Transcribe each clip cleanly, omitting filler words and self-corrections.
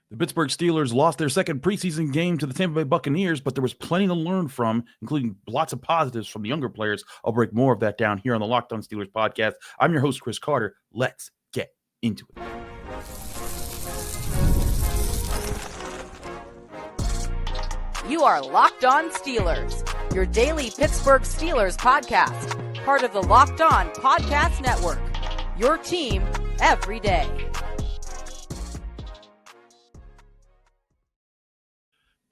The Pittsburgh Steelers lost their second preseason game to the Tampa Bay Buccaneers, but there was plenty to learn from, including lots of positives from the younger players. I'll break more of that down here on the Locked On Steelers podcast. I'm your host, Chris Carter. Let's get into it. You are Locked On Steelers, your daily Pittsburgh Steelers podcast, part of the Locked On Podcast Network, your team every day.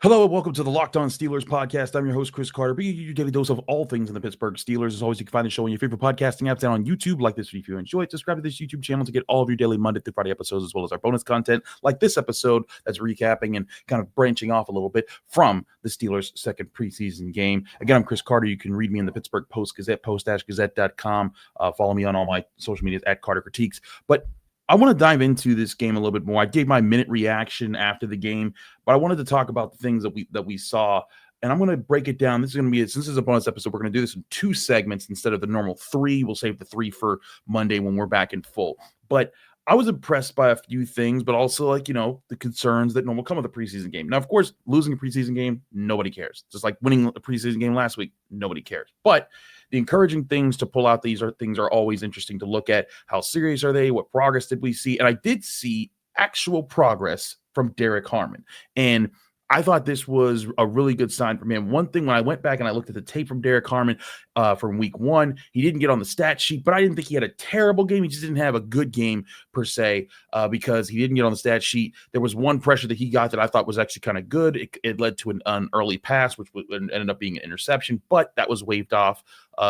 Hello and welcome to the Locked On Steelers podcast. I'm your host, Chris Carter, bringing you your daily dose of all things in the Pittsburgh Steelers. As always, you can find the show on your favorite podcasting apps and on YouTube. Like this video if you enjoy it. Subscribe to this YouTube channel to get all of your daily Monday through Friday episodes, as well as our bonus content like this episode that's recapping and kind of branching off a little bit from the Steelers' second preseason game. Again, I'm Chris Carter. You can read me in the Pittsburgh Post-Gazette, post-gazette.com. Follow me on all my social medias at Carter Critiques. But I want to dive into this game a little bit more. I gave my minute reaction after the game, but I wanted to talk about the things that we saw, and I'm going to break it down. This is going to be, since this is a bonus episode, we're going to do this in two segments instead of the normal three. We'll save the three for Monday when we're back in full. But I was impressed by a few things, but also the concerns that normally come with a preseason game. Now, of course, losing a preseason game, nobody cares. Just like winning a preseason game last week, nobody cares. But the encouraging things to pull out things are always interesting to look at. How serious are they? What progress did we see? And I did see actual progress from Derrick Harmon. And I thought this was a really good sign from him. One thing, when I went back and I looked at the tape from Derrick Harmon from week one, he didn't get on the stat sheet, but I didn't think he had a terrible game. He just didn't have a good game per se because he didn't get on the stat sheet. There was one pressure that he got that I thought was actually kind of good. It led to an early pass, which ended up being an interception, but that was waved off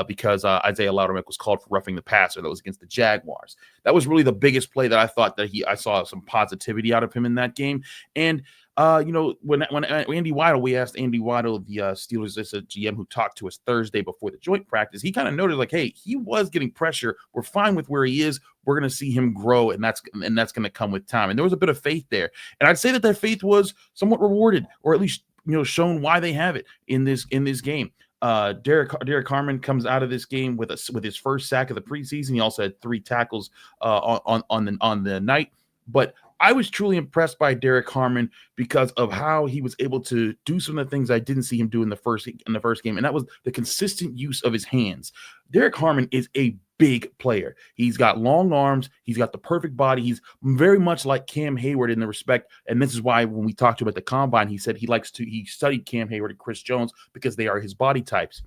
because Isaiah Loudermilk was called for roughing the passer. That was against the Jaguars. That was really the biggest play that I thought that I saw some positivity out of him in that game. And when Andy Weidel, we asked Andy Weidel, the Steelers, this GM who talked to us Thursday before the joint practice, he kind of noted like, hey, he was getting pressure. We're fine with where he is. We're going to see him grow, and that's going to come with time. And there was a bit of faith there. And I'd say that faith was somewhat rewarded, or at least shown why they have it in this game. Derrick Harmon comes out of this game with his first sack of the preseason. He also had 3 tackles on the night, but I was truly impressed by Derrick Harmon because of how he was able to do some of the things I didn't see him do in the first game, and that was the consistent use of his hands. Derrick Harmon is a big player. He's got long arms. He's got the perfect body. He's very much like Cam Hayward in the respect, and this is why when we talked to him at the Combine, he said he studied Cam Hayward and Chris Jones because they are his body types.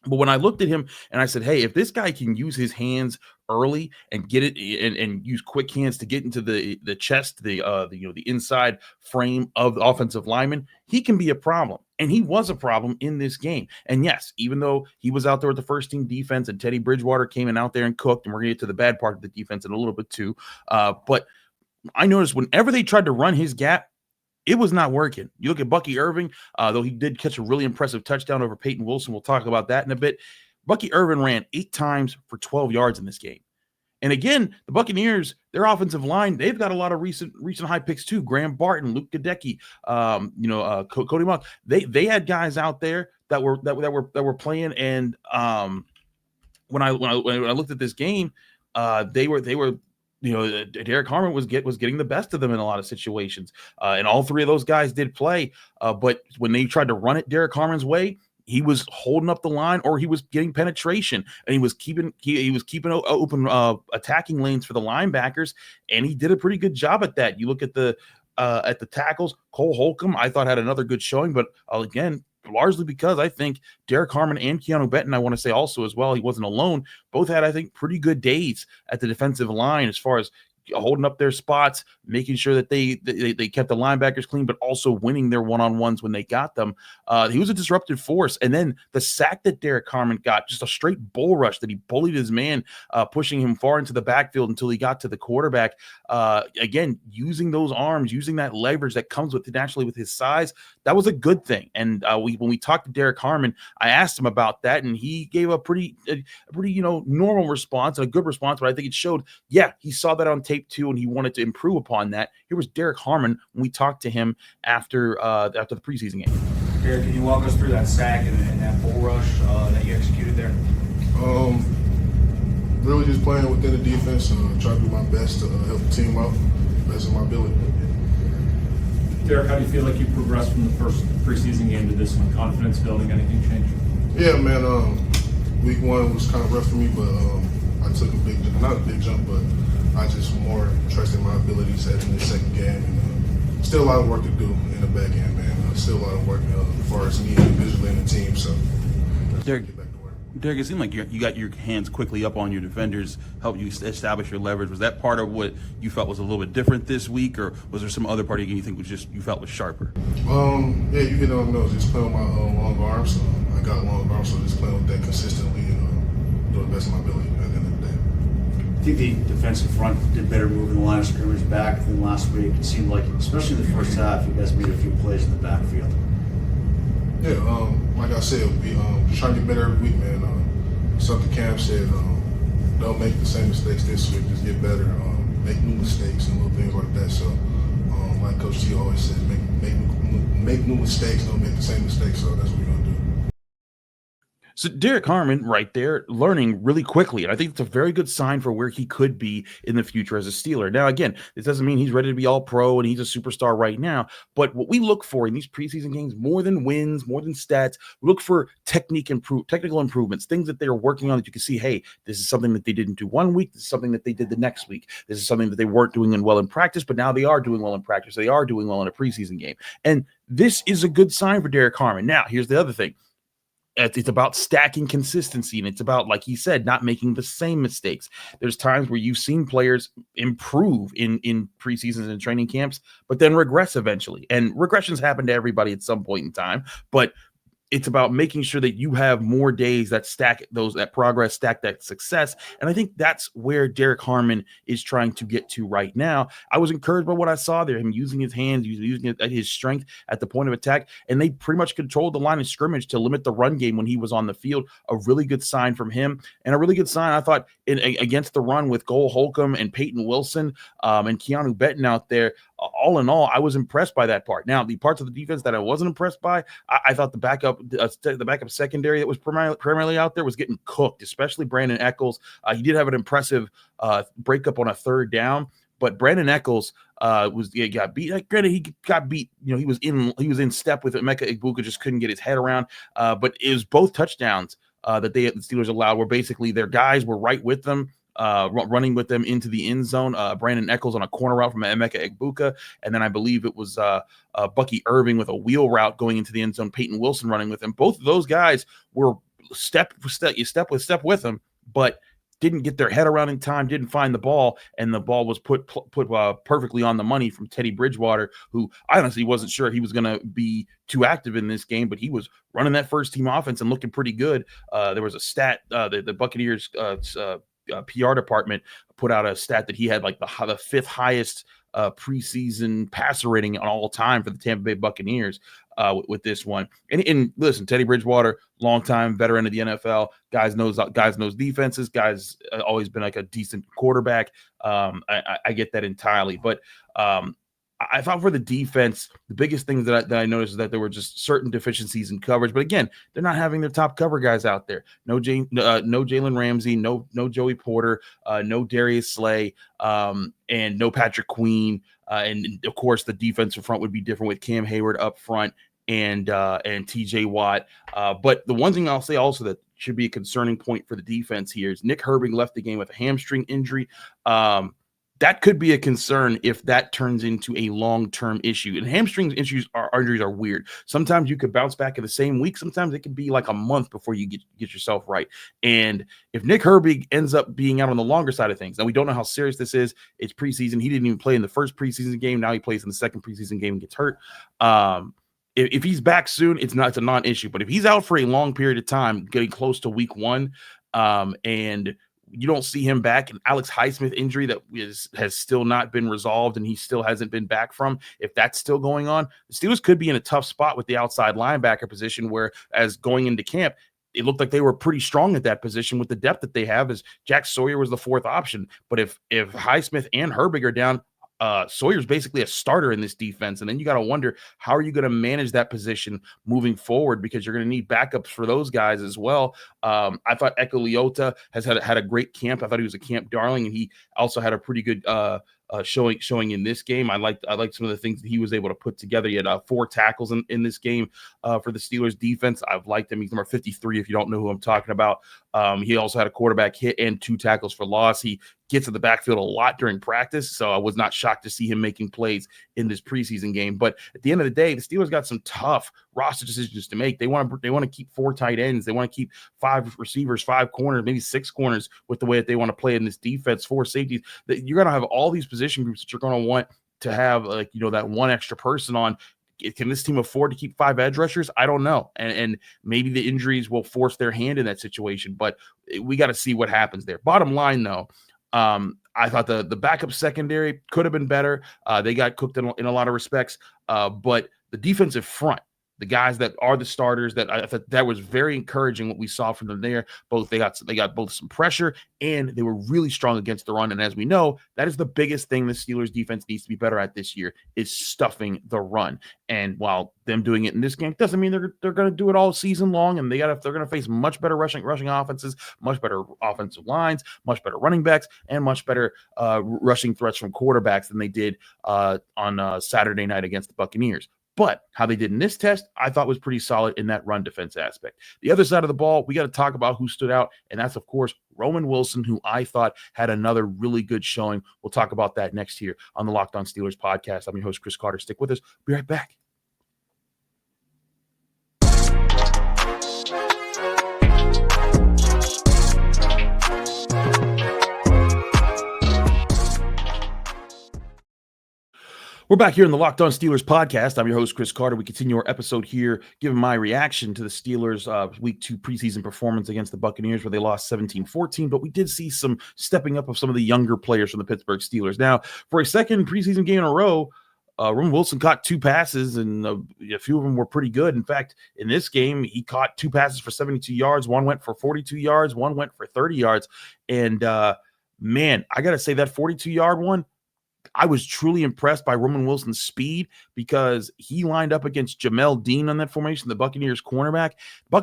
But when I looked at him and I said, hey, if this guy can use his hands early and get it and use quick hands to get into the chest, the inside frame of the offensive lineman, he can be a problem. And he was a problem in this game. And yes, even though he was out there with the first team defense and Teddy Bridgewater came in out there and cooked, and we're going to get to the bad part of the defense in a little bit too. But I noticed whenever they tried to run his gap, it was not working. You look at Bucky Irving, though he did catch a really impressive touchdown over Peyton Wilson. We'll talk about that in a bit. Bucky Irving ran 8 times for 12 yards in this game. And again, the Buccaneers, their offensive line, they've got a lot of recent high picks too. Graham Barton, Luke Gadecki, Cody Monk. They had guys out there that were playing. And when I looked at this game, they were. Derrick Harmon was getting the best of them in a lot of situations, and all 3 of those guys did play. But when they tried to run it Derrick Harmon's way, he was holding up the line, or he was getting penetration, and he was keeping open attacking lanes for the linebackers, and he did a pretty good job at that. You look at the tackles, Cole Holcomb, I thought had another good showing, but again, largely because I think Derrick Harmon and Keanu Benton, I want to say also as well, he wasn't alone, both had, I think, pretty good days at the defensive line as far as holding up their spots, making sure that they kept the linebackers clean, but also winning their one-on-ones when they got them. He was a disruptive force. And then the sack that Derrick Harmon got, just a straight bull rush that he bullied his man, pushing him far into the backfield until he got to the quarterback. Again, using those arms, using that leverage that comes naturally with his size, that was a good thing. And when we talked to Derrick Harmon, I asked him about that, and he gave a pretty normal response and a good response. But I think it showed, yeah, he saw that on tape too, and he wanted to improve upon that. Here was Derrick Harmon when we talked to him after the preseason game. Derrick, can you walk us through that sack and that bull rush that you executed there? Really just playing within the defense and try to do my best to help the team out, best of my ability. Derrick, how do you feel like you progressed from the first preseason game to this one? Confidence building, anything changed? Yeah, man. Week 1 was kind of rough for me, but I took a big jump, not a big jump, but I just more trusted my abilities heading in the second game. And still a lot of work to do in the back end, man. Still a lot of work as far as me individually and the team. So, Derrick, it seemed like you got your hands quickly up on your defenders, helped you establish your leverage. Was that part of what you felt was a little bit different this week, or was there some other part of the game you think was just you felt was sharper? Yeah, you hit on those. Just playing with my long arms. I got long arms, so just playing with that consistently and doing the best of my ability at the end of the day. I think the defensive front did better moving the line of scrimmage back than last week. It seemed like, especially in the first half, you guys made a few plays in the backfield. Yeah, like I said, we trying to get better every week, man. Something Cam said, don't make the same mistakes this week, just get better. Make new mistakes and little things like that. So, like Coach T always says, make new mistakes, don't make the same mistakes. So that's what we're going to do. So Derrick Harmon right there learning really quickly. And I think it's a very good sign for where he could be in the future as a Steeler. Now, again, this doesn't mean he's ready to be all pro and he's a superstar right now. But what we look for in these preseason games, more than wins, more than stats, we look for technical improvements, things that they're working on that you can see, hey, this is something that they didn't do one week. This is something that they did the next week. This is something that they weren't doing well in practice, but now they are doing well in practice. They are doing well in a preseason game. And this is a good sign for Derrick Harmon. Now, here's the other thing. It's about stacking consistency, and it's about, like he said, not making the same mistakes. There's times where you've seen players improve in preseasons and training camps, but then regress eventually. And regressions happen to everybody at some point in time, but it's about making sure that you have more days that stack that progress, stack that success. And I think that's where Derrick Harmon is trying to get to right now. I was encouraged by what I saw there, him using his hands, using his strength at the point of attack, and they pretty much controlled the line of scrimmage to limit the run game when he was on the field. A really good sign from him, and a really good sign, I thought, against the run with Cole Holcomb and Peyton Wilson and Keanu Benton out there. All in all, I was impressed by that part. Now, the parts of the defense that I wasn't impressed by, I thought the backup secondary that was primarily out there was getting cooked, especially Brandon Echols. He did have an impressive breakup on a third down, but Brandon Echols got beat. Granted, he got beat. He was in step with Emeka Egbuka, just couldn't get his head around. But it was both touchdowns that the Steelers allowed where basically their guys were right with them. Running with them into the end zone. Brandon Echols on a corner route from Emeka Egbuka, and then I believe it was Bucky Irving with a wheel route going into the end zone. Peyton Wilson running with him. Both of those guys were step with them, but didn't get their head around in time, didn't find the ball, and the ball was put perfectly on the money from Teddy Bridgewater, who I honestly wasn't sure he was going to be too active in this game, but he was running that first team offense and looking pretty good. There was a stat the Buccaneers PR department put out a stat that he had like the fifth highest preseason passer rating on all time for the Tampa Bay Buccaneers with this one. And listen, Teddy Bridgewater, longtime veteran of the NFL, guys knows defenses, guys always been like a decent quarterback. I get that entirely, but I thought for the defense, the biggest thing that I noticed is that there were just certain deficiencies in coverage. But again, they're not having their top cover guys out there. No Jalen Ramsey, no Joey Porter, no Darius Slay, and no Patrick Queen. And of course, the defensive front would be different with Cam Hayward up front and TJ Watt. But the one thing I'll say also that should be a concerning point for the defense here is Nick Herbig left the game with a hamstring injury. That could be a concern if that turns into a long-term issue. And hamstring injuries are weird. Sometimes you could bounce back in the same week. Sometimes it could be like a month before you get yourself right. And if Nick Herbig ends up being out on the longer side of things, now we don't know how serious this is. It's preseason. He didn't even play in the first preseason game. Now he plays in the second preseason game and gets hurt. If he's back soon, it's a non-issue. But if he's out for a long period of time, getting close to week one, and you don't see him back, an Alex Highsmith injury that has still not been resolved and he still hasn't been back from, if that's still going on, the Steelers could be in a tough spot with the outside linebacker position, where as going into camp, it looked like they were pretty strong at that position with the depth that they have, as Jack Sawyer was the fourth option. But if Highsmith and Herbig are down, Sawyer's basically a starter in this defense. And then you got to wonder, how are you going to manage that position moving forward? Because you're going to need backups for those guys as well. I thought Eko Leota has had a great camp. I thought he was a camp darling, and he also had a pretty good showing in this game. I like some of the things that he was able to put together. He had 4 tackles in this game for the Steelers defense. I've liked him. He's number 53 if you don't know who I'm talking about. He also had a quarterback hit and 2 tackles for loss. He gets in the backfield a lot during practice, so I was not shocked to see him making plays in this preseason game. But at the end of the day, the Steelers got some tough roster decisions to make. They want to keep 4 tight ends. They want to keep 5 receivers, 5 corners, maybe 6 corners with the way that they want to play in this defense, 4 safeties. You're going to have all these position groups that you're going to want to have, like, that one extra person on. Can this team afford to keep 5 edge rushers? I don't know. And maybe the injuries will force their hand in that situation, but we got to see what happens there. Bottom line, though, I thought the backup secondary could have been better. They got cooked in a lot of respects, but the defensive front, the guys that are the starters, I thought that was very encouraging what we saw from them there. They got both some pressure and they were really strong against the run. And as we know, that is the biggest thing the Steelers defense needs to be better at this year, is stuffing the run. And while them doing it in this game doesn't mean they're going to do it all season long. And they're going to face much better rushing offenses, much better offensive lines, much better running backs, and much better rushing threats from quarterbacks than they did on Saturday night against the Buccaneers. But how they did in this test, I thought was pretty solid in that run defense aspect. The other side of the ball, we got to talk about who stood out, and that's, of course, Roman Wilson, who I thought had another really good showing. We'll talk about that next here on the Locked On Steelers podcast. I'm your host, Chris Carter. Stick with us. Be right back. We're back here in the Locked On Steelers podcast. I'm your host, Chris Carter. We continue our episode here, giving my reaction to the Steelers' Week 2 preseason performance against the Buccaneers, where they lost 17-14. But we did see some stepping up of some of the younger players from the Pittsburgh Steelers. Now, for a second preseason game in a row, Roman Wilson caught 2 passes, and a few of them were pretty good. In fact, in this game, he caught 2 passes for 72 yards. One went for 42 yards. One went for 30 yards. And, man, I got to say that 42-yard one, I was truly impressed by Roman Wilson's speed, because he lined up against Jamel Dean on that formation, the Buccaneers cornerback.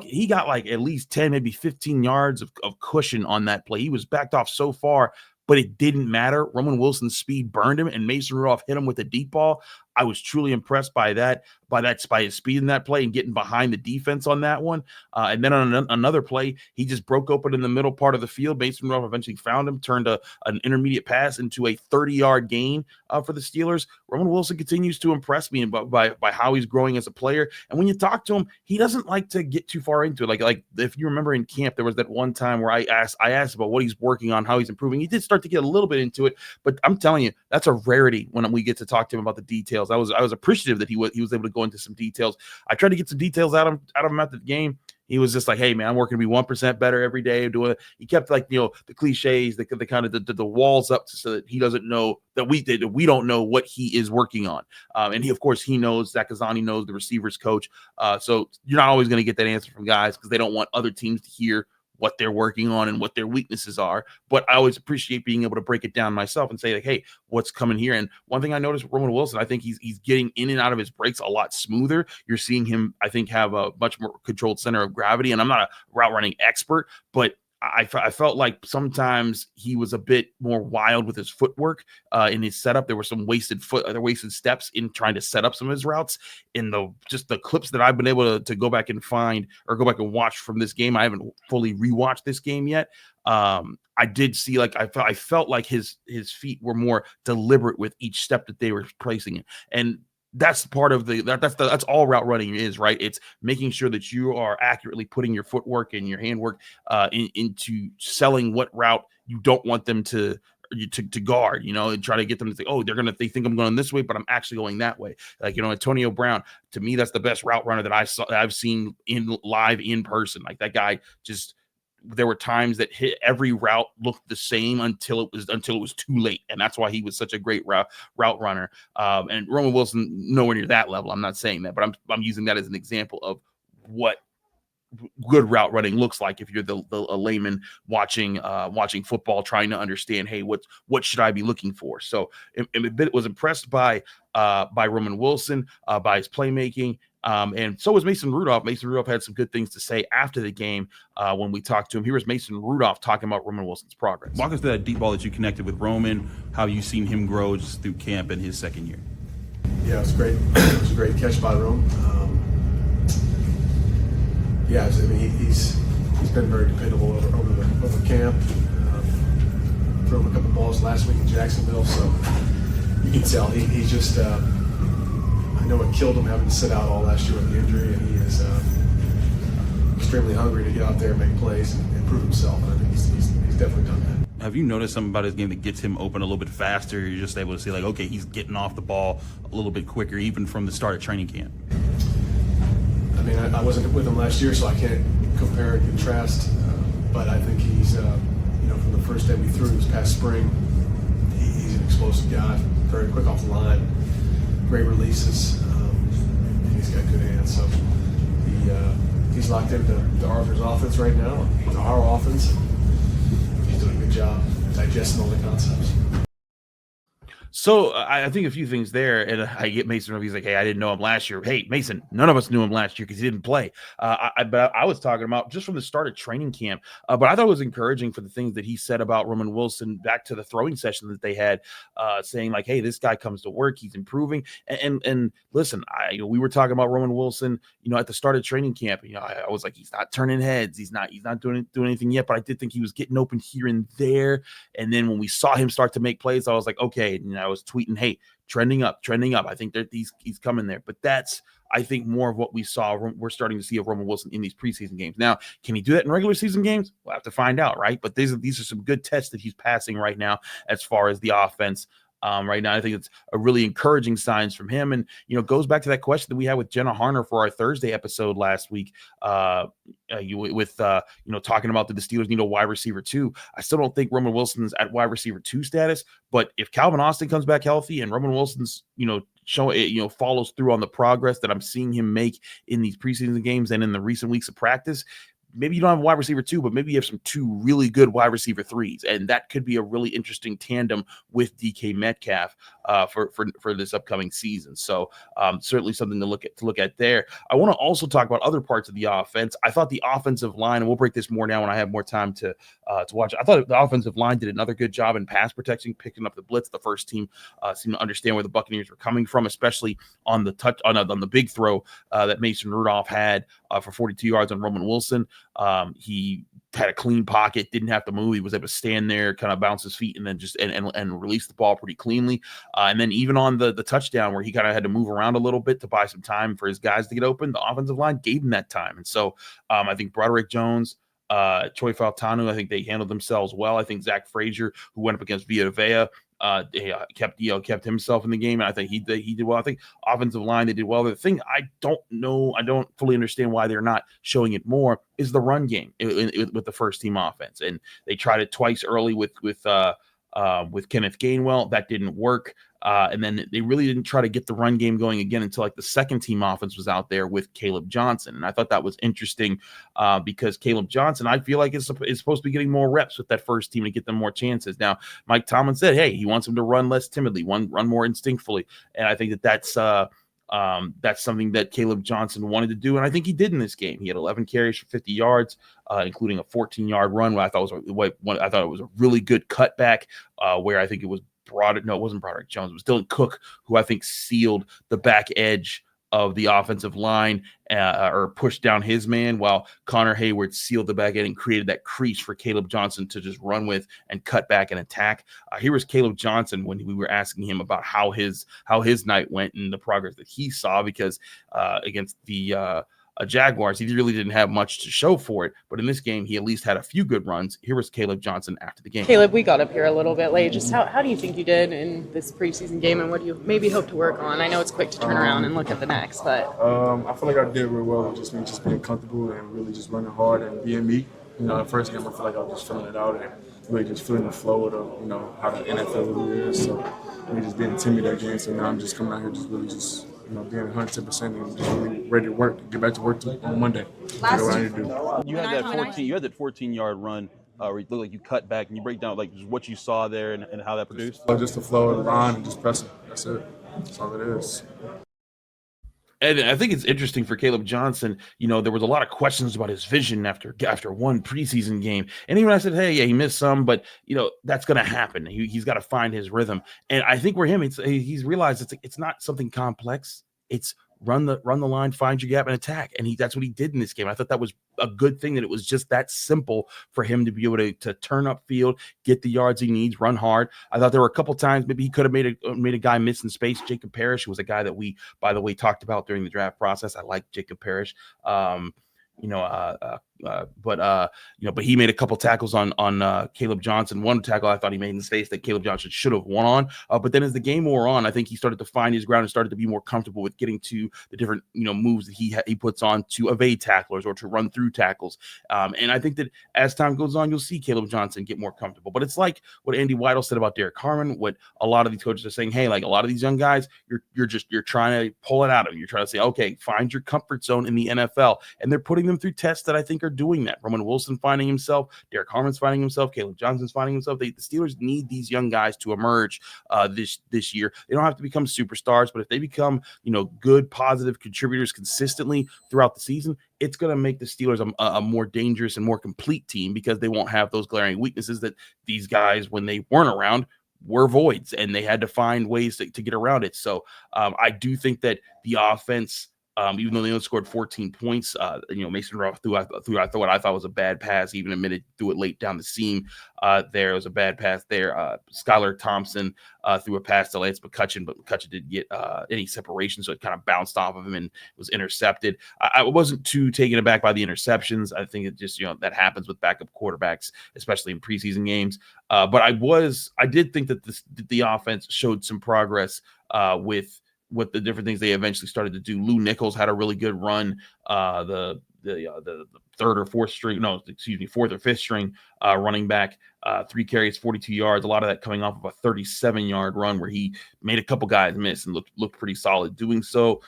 He got like at least 10, maybe 15 yards of cushion on that play. He was backed off so far, but it didn't matter. Roman Wilson's speed burned him, and Mason Rudolph hit him with a deep ball. I was truly impressed by his speed in that play and getting behind the defense on that one. And then on another play, he just broke open in the middle part of the field. Mason Rudolph eventually found him, turned an intermediate pass into a 30-yard gain for the Steelers. Roman Wilson continues to impress me by how he's growing as a player. And when you talk to him, he doesn't like to get too far into it. Like if you remember in camp, there was that one time where I asked about what he's working on, how he's improving. He did start to get a little bit into it, but I'm telling you, that's a rarity when we get to talk to him about the details. I was appreciative that he was able to go into some details. I tried to get some details out of him at the game. He was just like, "Hey man, I'm working to be 1% better every day." Doing it. He kept the cliches, the kind of the walls up so that he doesn't know that we don't know what he is working on. And he, of course, he knows. Zach Kazani knows, the receivers coach. So you're not always going to get that answer from guys, because they don't want other teams to hear what they're working on and what their weaknesses are. But I always appreciate being able to break it down myself and say, like, hey, what's coming here? And one thing I noticed with Roman Wilson, I think he's getting in and out of his breaks a lot smoother. You're seeing him, I think, have a much more controlled center of gravity. And I'm not a route running expert, but I felt like sometimes he was a bit more wild with his footwork in his setup. There were some wasted steps in trying to set up some of his routes. In the clips that I've been able to go back and find or go back and watch from this game, I haven't fully rewatched this game yet. I did see, I felt like his feet were more deliberate with each step that they were placing in. And that's part of that's all route running is, right? It's making sure that you are accurately putting your footwork and your handwork into selling what route you don't want them to guard, and try to get them to say, oh, they think I'm going this way, but I'm actually going that way. Like, Antonio Brown, to me, that's the best route runner that I've seen live in person. Like, that guy just, there were times that every route looked the same until it was too late. And that's why he was such a great route runner. And Roman Wilson, nowhere near that level. I'm not saying that, but I'm using that as an example of what good route running looks like if you're a layman watching football, trying to understand, hey, what should I be looking for? So I was impressed by Roman Wilson, by his playmaking. And so was Mason Rudolph. Mason Rudolph had some good things to say after the game when we talked to him. Here was Mason Rudolph talking about Roman Wilson's progress. Walk us through that deep ball that you connected with Roman, how you've seen him grow just through camp in his second year. Yeah, it was great. It was a great catch by Rome. He's been very dependable over camp. Threw him a couple balls last week in Jacksonville, so you can tell he's just. I know it killed him having to sit out all last year with the injury, and he is extremely hungry to get out there and make plays and prove himself. And I think he's definitely done that. Have you noticed something about his game that gets him open a little bit faster? You're just able to see, like, okay, he's getting off the ball a little bit quicker, even from the start of training camp. I mean, I wasn't with him last year, so I can't compare and contrast. But I think he's, from the first day we threw this past spring, he's an explosive guy, very quick off the line, great releases. And he's got good hands. So he's locked into Arthur's offense right now, to our offense. He's doing a good job digesting all the concepts. So I think a few things there, and I get Mason. He's like, "Hey, I didn't know him last year." Hey, Mason, none of us knew him last year because he didn't play. But I was talking about just from the start of training camp. But I thought it was encouraging for the things that he said about Roman Wilson back to the throwing session that they had, saying like, "Hey, this guy comes to work. He's improving." And listen, we were talking about Roman Wilson, at the start of training camp. I was like, he's not turning heads. He's not doing anything yet. But I did think he was getting open here and there. And then when we saw him start to make plays, I was like, okay. I was tweeting, hey, trending up. I think that he's coming there. But that's, I think, more of what we saw. We're starting to see of Roman Wilson in these preseason games. Now, can he do that in regular season games? We'll have to find out, right? But these are some good tests that he's passing right now as far as the offense. Right now, I think it's a really encouraging signs from him. And, goes back to that question that we had with Jenna Harner for our Thursday episode last week talking about the Steelers need a wide receiver too. I still don't think Roman Wilson's at wide receiver 2 status, but if Calvin Austin comes back healthy and Roman Wilson's, follows through on the progress that I'm seeing him make in these preseason games and in the recent weeks of practice, maybe you don't have a wide receiver 2, but maybe you have some 2 really good wide receiver 3s, and that could be a really interesting tandem with DK Metcalf for this upcoming season. So certainly something to look at there. I want to also talk about other parts of the offense. I thought the offensive line, and we'll break this more down when I have more time to watch. I thought the offensive line did another good job in pass protection, picking up the blitz. The first team seemed to understand where the Buccaneers were coming from, especially on the touch on the big throw that Mason Rudolph had for 42 yards on Roman Wilson. He had a clean pocket, didn't have to move. He was able to stand there, kind of bounce his feet, and then just and release the ball pretty cleanly. And then even on the touchdown where he kind of had to move around a little bit to buy some time for his guys to get open, the offensive line gave him that time. And so I think Broderick Jones, Choi Faltanu, I think they handled themselves well. I think Zach Frazier, who went up against Vita Vea, kept himself in the game, and I think he did well. I think offensive line, they did well. The thing I don't fully understand why they're not showing it more is the run game with the first team offense, and they tried it twice early with Kenneth Gainwell. That didn't work. And then they really didn't try to get the run game going again until like the second team offense was out there with Kaleb Johnson. And I thought that was interesting because Kaleb Johnson, I feel like is supposed to be getting more reps with that first team to get them more chances. Now, Mike Tomlin said, hey, he wants him to run less timidly, run more instinctfully. And I think that's something that Kaleb Johnson wanted to do, and I think he did in this game. He had 11 carries for 50 yards, including a 14-yard run. I thought it was a really good cutback where I think it was it wasn't Broderick Jones. It was Dylan Cook who I think sealed the back edge of the offensive line or pushed down his man, while Connor Hayward sealed the back end and created that crease for Kaleb Johnson to just run with and cut back and attack. Here was Kaleb Johnson when we were asking him about how his night went and the progress that he saw, because against the Jaguars, he really didn't have much to show for it, but in this game, he at least had a few good runs. Here was Kaleb Johnson after the game. Kaleb, we got up here a little bit late. Just how do you think you did in this preseason game, and what do you maybe hope to work on? I know it's quick to turn around and look at the next, but I feel like I did real well with just being comfortable and really just running hard and being me. The first game I feel like I was just filling it out and really just feeling the flow of how the NFL really is. So really just being timid that game. So now I'm just coming out here just really just being 110% and just really ready to work, get back to work on Monday. What I need to do. You had that 14-yard run where you look like you cut back, and you break down like just what you saw there and how that produced. Just the flow of the line and just pressing. That's it. That's all it is. And I think it's interesting for Kaleb Johnson. There was a lot of questions about his vision after one preseason game. And even I said, hey, yeah, he missed some, but that's going to happen. He's got to find his rhythm. And I think for him, he's realized it's not something complex. It's run the line, find your gap, and attack. And that's what he did in this game. I thought that was a good thing, that it was just that simple for him to be able to turn up field, get the yards he needs, run hard. I thought there were a couple times maybe he could have made a guy miss in space. Jacob Parrish was a guy that we, by the way, talked about during the draft process. I like Jacob Parrish. But he made a couple tackles on Kaleb Johnson. One tackle I thought he made in space that Kaleb Johnson should have won on. But then as the game wore on, I think he started to find his ground and started to be more comfortable with getting to the different moves that he puts on to evade tacklers or to run through tackles. And I think that as time goes on, you'll see Kaleb Johnson get more comfortable. But it's like what Andy Weidel said about Derrick Harmon. What a lot of these coaches are saying, hey, like a lot of these young guys, you're trying to pull it out of them. You're trying to say, okay, find your comfort zone in the NFL, and they're putting them through tests that I think are doing that. Roman Wilson finding himself, Derrick Harmon's finding himself, Kaleb Johnson's finding himself. The Steelers need these young guys to emerge this year. They don't have to become superstars, but if they become good, positive contributors consistently throughout the season, it's going to make the Steelers a more dangerous and more complete team, because they won't have those glaring weaknesses that these guys, when they weren't around, were voids, and they had to find ways to get around it. So I do think that the offense, even though they only scored 14 points, Mason Rudolph threw what I thought was a bad pass. He even admitted threw it late down the seam. There was a bad pass there. Skylar Thompson threw a pass to Lance McCutcheon, but McCutcheon didn't get any separation, so it kind of bounced off of him and was intercepted. I wasn't too taken aback by the interceptions. I think it just that happens with backup quarterbacks, especially in preseason games. But I did think that the offense showed some progress with the different things they eventually started to do. Lou Nichols had a really good run. The fourth or fifth string running back, 3 carries, 42 yards. A lot of that coming off of a 37-yard run where he made a couple guys miss and looked pretty solid doing so.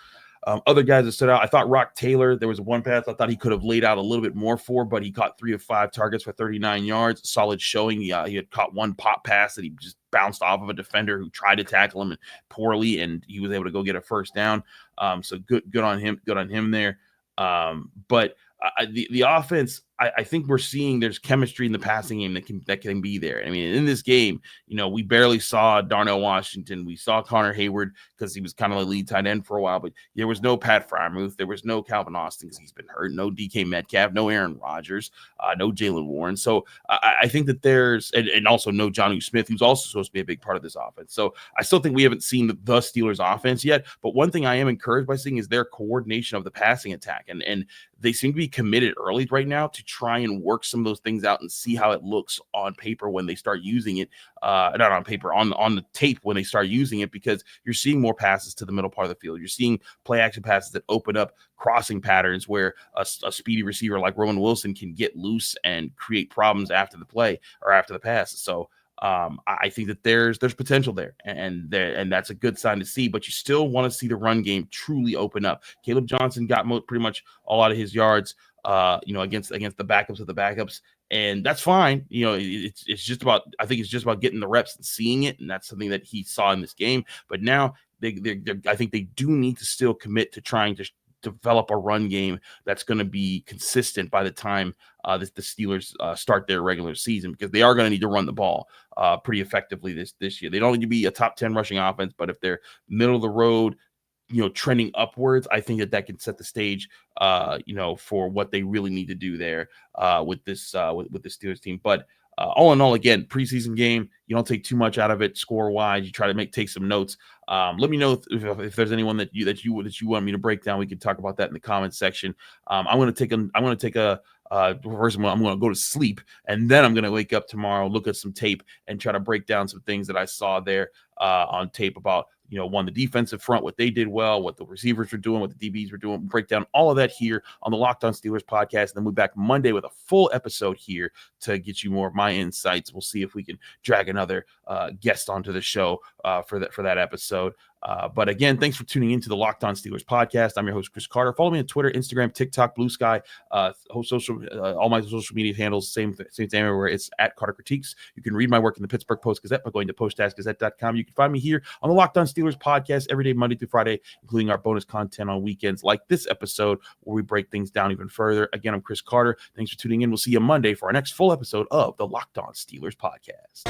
Other guys that stood out, I thought Rock Taylor, there was one pass I thought he could have laid out a little bit more for, but he caught 3 of 5 targets for 39 yards. Solid showing. He had caught one pop pass that he just bounced off of a defender who tried to tackle him poorly, and he was able to go get a first down. So good on him. Good on him there. But the offense, I think we're seeing there's chemistry in the passing game that can be there. I mean, in this game, we barely saw Darnell Washington. We saw Connor Hayward because he was kind of a lead tight end for a while, but there was no Pat Freiermuth. There was no Calvin Austin because he's been hurt. No DK Metcalf. No Aaron Rodgers. No Jalen Warren. So I think that there's and also no Jonnu Smith, who's also supposed to be a big part of this offense. So I still think we haven't seen the Steelers offense yet. But one thing I am encouraged by seeing is their coordination of the passing attack, and they seem to be committed early right now to try and work some of those things out and see how it looks on paper when they start using it. Not on paper, on the tape when they start using it, because you're seeing more passes to the middle part of the field. You're seeing play action passes that open up crossing patterns where a speedy receiver like Roman Wilson can get loose and create problems after the play or after the pass. So I think that there's potential there, and that's a good sign to see. But you still want to see the run game truly open up. Kaleb Johnson got pretty much all out of his yards, against the backups of the backups, and that's fine. It's just about, I think it's just about getting the reps and seeing it, and that's something that he saw in this game. But now I think they do need to still commit to trying to develop a run game that's going to be consistent by the time the Steelers start their regular season, because they are going to need to run the ball pretty effectively this year. They don't need to be a top 10 rushing offense, but if they're middle of the road, trending upwards, I think that can set the stage, for what they really need to do there with this with the Steelers team. But all in all, again, preseason game, you don't take too much out of it score wise. You try to take some notes. Let me know if there's anyone that you want me to break down. We can talk about that in the comments section. I'm going to take a first, I'm going to go to sleep, and then I'm going to wake up tomorrow, look at some tape, and try to break down some things that I saw there on tape about, the defensive front, what they did well, what the receivers were doing, what the DBs were doing. Break down all of that here on the Locked On Steelers podcast, and then we'll be back Monday with a full episode here to get you more of my insights. We'll see if we can drag another guest onto the show for that episode. But again, thanks for tuning into the Locked On Steelers podcast. I'm your host, Chris Carter. Follow me on Twitter, Instagram, TikTok, Blue Sky, all my social media handles, same thing everywhere. It's at Carter Critiques. You can read my work in the Pittsburgh Post-Gazette by going to post-gazette.com. You can find me here on the Locked On Steelers podcast every day, Monday through Friday, including our bonus content on weekends like this episode where we break things down even further. Again, I'm Chris Carter. Thanks for tuning in. We'll see you Monday for our next full episode of the Locked On Steelers podcast.